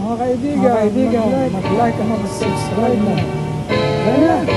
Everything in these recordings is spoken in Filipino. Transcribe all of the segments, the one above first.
Mga kaibigan, mag-like at mag-subscribe na. Kaya na!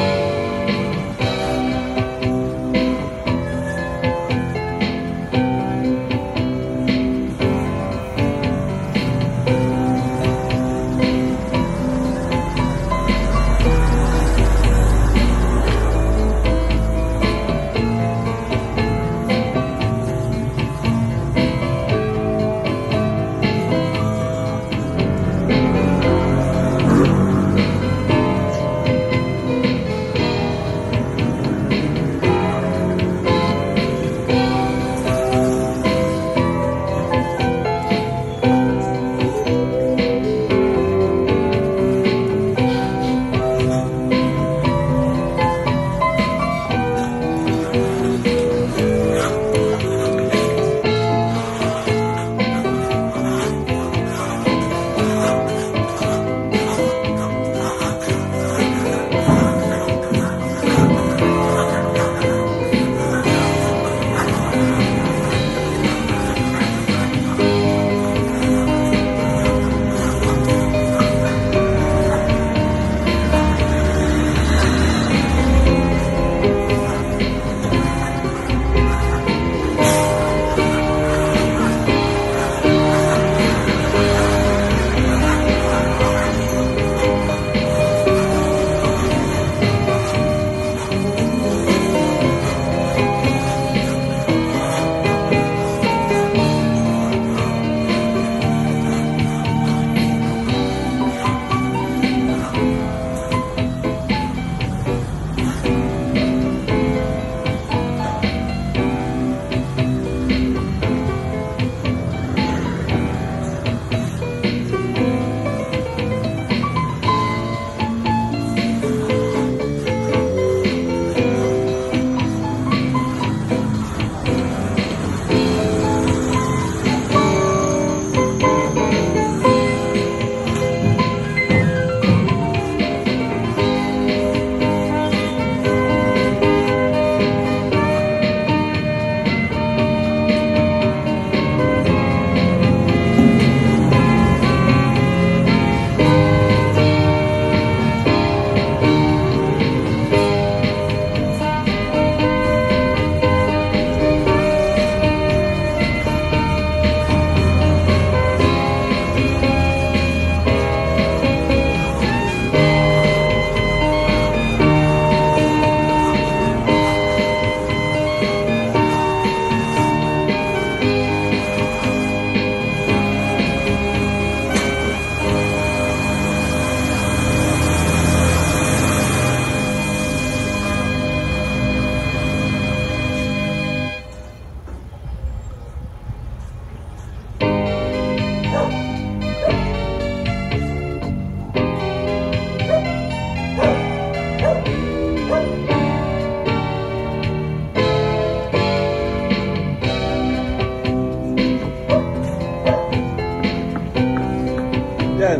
Yan.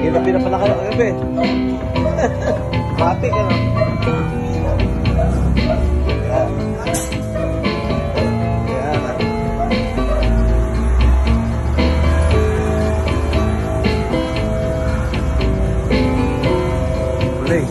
Ginabi na pala ka ng gabi. Mati ka na. Yan. Yan. Uli.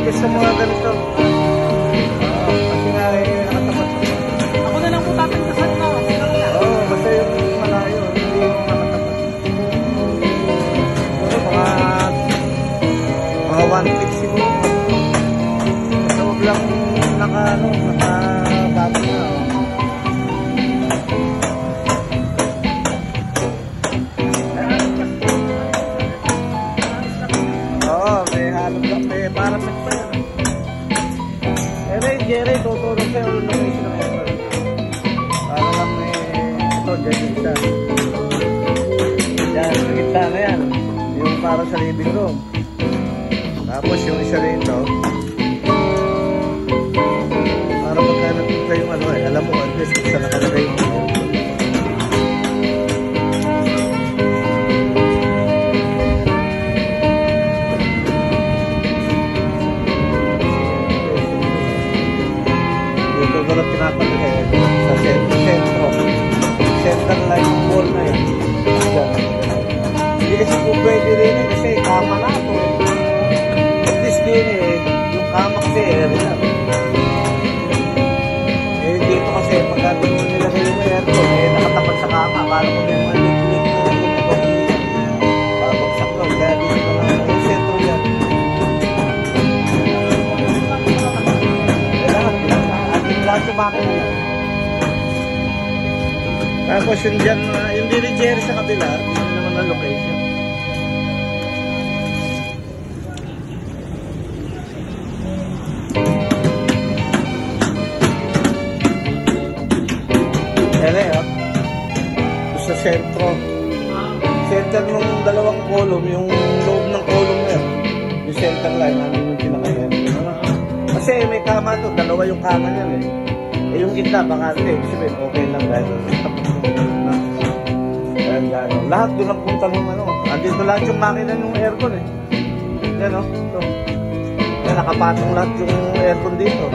Sa mga ganito. Kasi nga nakatapat. Ako na lang po tatagdasan mo. Oo, basta yung malayo, hindi yung nakatapat. Mga 1 click siguro. Basta huwag lang nakabato na. Oo, may halong lang. May parapet pa yan. Jerry, tutulog sa'yo ulo ng issue ng effort. Para lang may ito, dyan isa. Yan, sa gitna na yan. Yung para sa living room. Tapos yung isa rito. Para pagka nagpunta yung ano eh, alam mo, at least kung saan nakalagay yung pero pinapalagay sa sentro. Center line ng wall na yun. Hindi kasi po pwede rin eh, kasi kama na ito eh. At least din eh, yung kama kasi area. Eh dito kasi pagka nilagay yung aircon eh, nakatapat sa kama. Para kung may mga lig-lig na rin ito. Para bagsak lang. Kaya dito na yung sentro yan. Lahat yung makina yan. Tapos yung dyan, yung dirigere sa kabila, yun naman ang location. Ere, sa sentro. Center ng dalawang column, yung loob ng column na yun. Yung center line, namin yung pinaka-end. Kasi may kama to, dalawa yung kama niyan eh. Eh yung gitna, bakante, sabihin, okay lang gano'n. Gano'n. Lahat doon ang punta ng ano. Andito lahat yung makina ng aircon eh. Yan o. Ito. Yan, nakapatong lahat yung aircon dito.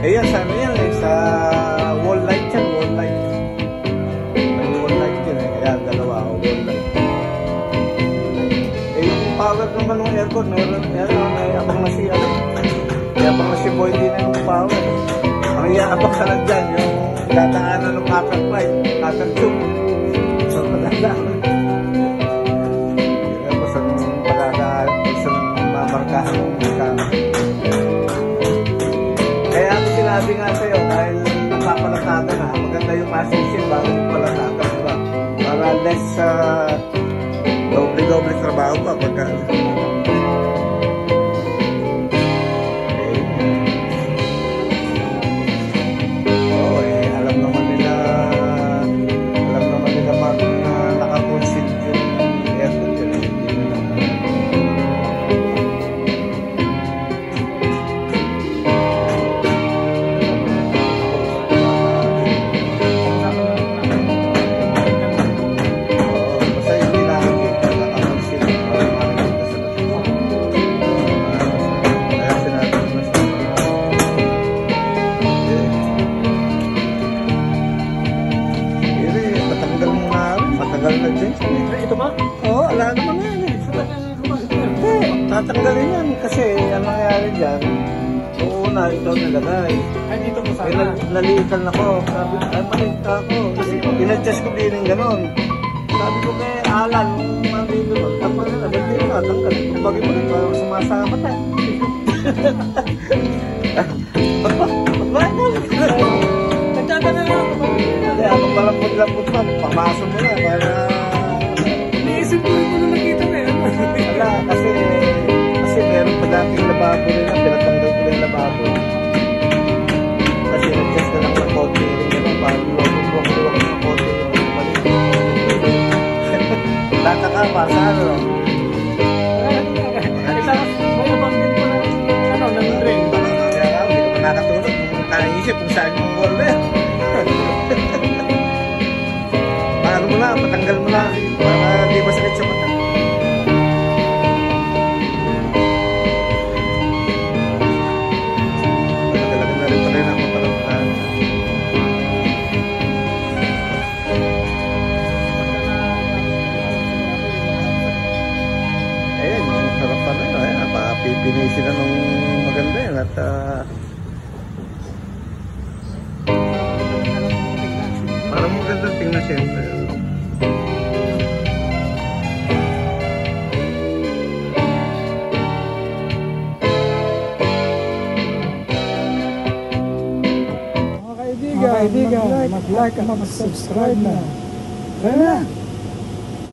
Eh yan, sa ano yan eh. Sa wall light yan, wall light. May wall light yun eh. Kaya dalawa, wall light. Eh yung power naman ng aircon, meron, may abang na siya. Kaya pang si Boy din na yung power. Ang iaabak sa lang dyan, yung dadaanan ng copper pipe, copper tube. So, padadaan. Kaya sa padadaan, sa mamarkahan ng kama. Kaya ako sinabi nga sa'yo, dahil napapalasada na, maganda yung masisin bago yung palasada, diba? Para less doble-doble trabaho pa pagka. Tatanggalin yan kasi ang nangyari dyan, noong una ito nilagay. Ay, dito po Eh, sana. naliitan ako. Sabi, ay maligta ako. In-adjust ko din yung ganon. Sabi ko kay Alan, nung nandito ko, tapos na, ba't di mo natanggal? Kumbagin mo rin, parang sumasama tayo. Bakit mo? Nagtatanong lang ako. Kasi ako palang paglampot pa, pamasok mo na, para... Naisip ko rin mo na nakita na yan. Wala, kasi meron pa dating lababo nila, pinatanggal ko yung lababo. Kasi nag-test na lang ng konti rin gano'n, parang luwag-luwag ng konti yung balik. Tataka pa, sa ano? Mayabang din po ng drain. Kaya nga, hindi ko nakakatulog. Nakaisip kung saan yung wall na yan. Paano mo na, patanggal mo na, para di masakit sa mata. Talaga na rin pala ng mapalampahan. Ayun, yung harapan na yun. Ayan, pipinisin na nung maganda yun. At parang maganda tingnan siyempre. Mga kaibigan, mag-like at mag-subscribe na. Kaya na.